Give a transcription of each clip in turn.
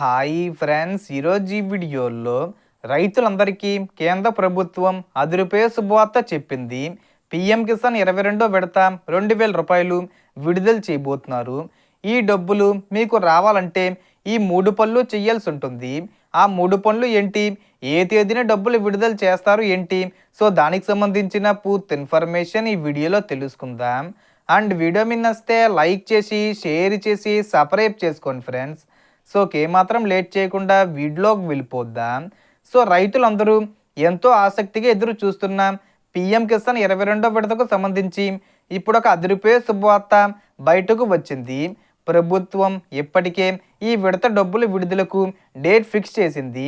Hi friends, ఈరోజు ఈ వీడియోలో రైతులందరికీ కేంద్ర ప్రభుత్వం 10 రూపాయల శుభవార్త చెప్పింది. పీఎం కిసాన్ 22వ విడత 2000 రూపాయలు విడుదల చేయబోతున్నారు. ఈ డబ్బులు మీకు రావాలంటే ఈ 3 పనులు చేయాల్సి ఉంటుంది. ఆ 3 పనులు ఏంటి, ఏ తేదీన డబ్బులు విడుదల చేస్తారు ఏంటి, సో దానికి సంబంధించిన పూర్తి ఇన్ఫర్మేషన్ ఈ వీడియోలో తెలుసుకుందాం. అండ్ వీడియో మీద నచ్చితే లైక్ చేసి షేర్ చేసి సబ్స్క్రైబ్ చేసుకోండి ఫ్రెండ్స్. సో ఏమాత్రం లేట్ చేయకుండా వీడియోకి వెళ్ళిపోద్దాం. సో రైతులందరూ ఎంతో ఆసక్తిగా ఎదురు చూస్తున్న పీఎం కిసాన్ 22వ విడతకు సంబంధించి ఇప్పుడు ఒక 10 రూపాయల శుభవార్త బయటకు వచ్చింది. ప్రభుత్వం ఇప్పటికే ఈ విడత డబ్బులు విడుదలకు డేట్ ఫిక్స్ చేసింది.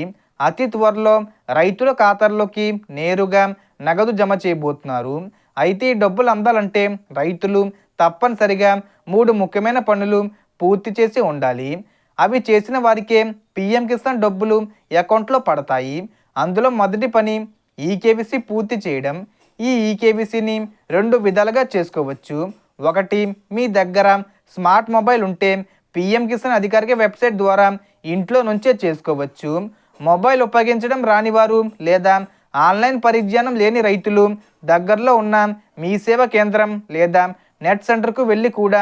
అతి త్వరలో రైతుల ఖాతాల్లోకి నేరుగా నగదు జమ చేయబోతున్నారు. అయితే ఈ డబ్బులు అందాలంటే రైతులు తప్పనిసరిగా 3 ముఖ్యమైన పనులు పూర్తి చేసి ఉండాలి. అవి చేసిన వారికే పీఎం కిసాన్ డబ్బులు అకౌంట్లో పడతాయి. అందులో మొదటి పని ఈకేవీసీ పూర్తి చేయడం. ఈ ఈకేవీసీని 2 విధాలుగా చేసుకోవచ్చు. ఒకటి, మీ దగ్గర స్మార్ట్ మొబైల్ ఉంటే పీఎం కిసాన్ అధికారిక వెబ్సైట్ ద్వారా ఇంట్లో నుంచే చేసుకోవచ్చు. మొబైల్ ఉపయోగించడం రానివారు లేదా ఆన్లైన్ పరిజ్ఞానం లేని రైతులు దగ్గరలో ఉన్న మీ సేవా కేంద్రం లేదా నెట్ సెంటర్కు వెళ్ళి కూడా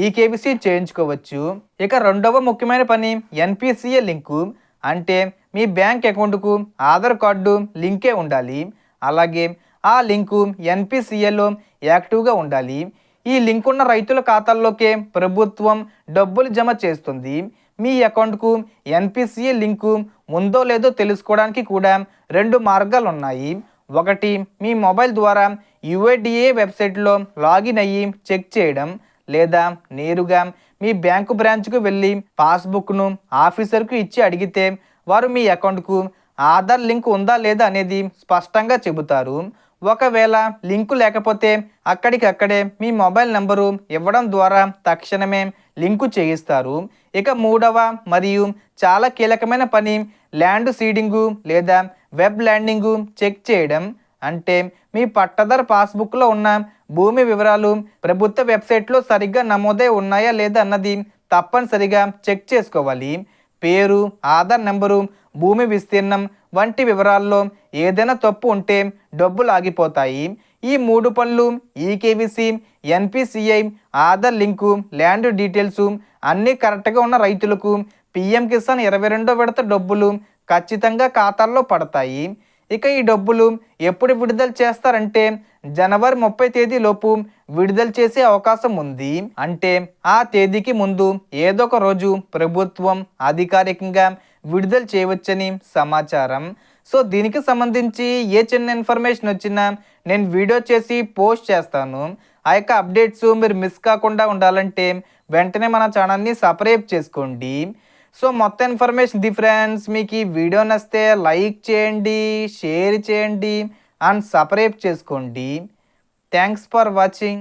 ఈకేవీసీ చేయించుకోవచ్చు. ఇక రెండవ ముఖ్యమైన పని ఎన్పిసిఏ లింకు. అంటే మీ బ్యాంక్ అకౌంట్కు ఆధార్ కార్డు లింకే ఉండాలి. అలాగే ఆ లింకు ఎన్పిసిఏలో యాక్టివ్గా ఉండాలి. ఈ లింక్ ఉన్న రైతుల ఖాతాల్లోకే ప్రభుత్వం డబ్బులు జమ చేస్తుంది. మీ అకౌంట్కు ఎన్పిసిఏ లింకు ఉందో లేదో తెలుసుకోవడానికి కూడా 2 మార్గాలు ఉన్నాయి. ఒకటి, మీ మొబైల్ ద్వారా యుఐడిఏ వెబ్సైట్లో లాగిన్ అయ్యి చెక్ చేయడం, లేదా నేరుగా మీ బ్యాంకు బ్రాంచ్కు వెళ్ళి పాస్బుక్ను ఆఫీసర్కు ఇచ్చి అడిగితే వారు మీ అకౌంట్కు ఆధార్ లింక్ ఉందా లేదా అనేది స్పష్టంగా చెబుతారు. ఒకవేళ లింకు లేకపోతే అక్కడికక్కడే మీ మొబైల్ నెంబరు ఇవ్వడం ద్వారా తక్షణమే లింకు చేయిస్తారు. ఇక మూడవ మరియు చాలా కీలకమైన పని ల్యాండ్ సీడింగు లేదా వెబ్ ల్యాండింగు చెక్ చేయడం. అంటే మీ పట్టదారు పాస్బుక్లో ఉన్న భూమి వివరాలు ప్రభుత్వ వెబ్సైట్లో సరిగ్గా నమోదై ఉన్నాయా లేదా అన్నది తప్పనిసరిగా చెక్ చేసుకోవాలి. పేరు, ఆధార్ నెంబరు, భూమి విస్తీర్ణం వంటి వివరాల్లో ఏదైనా తప్పు ఉంటే డబ్బులు ఆగిపోతాయి. ఈ 3 పనులు eKYC, NPCI, Aadhaar link, land details అన్నీ కరెక్ట్గా ఉన్న రైతులకు పీఎం కిసాన్ 22వ విడత డబ్బులు ఖచ్చితంగా ఖాతాల్లో పడతాయి. ఇక ఈ డబ్బులు ఎప్పుడు విడుదల చేస్తారంటే జనవరి 30 తేదీలోపు విడుదల చేసే అవకాశం ఉంది. అంటే ఆ తేదీకి ముందు ఏదో ఒక రోజు ప్రభుత్వం అధికారికంగా విడుదల చేయవచ్చని సమాచారం. సో దీనికి సంబంధించి ఏ చిన్న ఇన్ఫర్మేషన్ వచ్చినా నేను వీడియో చేసి పోస్ట్ చేస్తాను. ఆ యొక్క అప్డేట్స్ మీరు మిస్ కాకుండా ఉండాలంటే వెంటనే మన ఛానల్ని సబ్స్క్రైబ్ చేసుకోండి. సో మొత్తం ఇన్ఫర్మేషన్ ది ఫ్రెండ్స్. మీకు ఈ వీడియో నచ్చితే లైక్ చేయండి, షేర్ చేయండి అండ్ సబ్స్క్రైబ్ చేసుకోండి. Thanks for watching.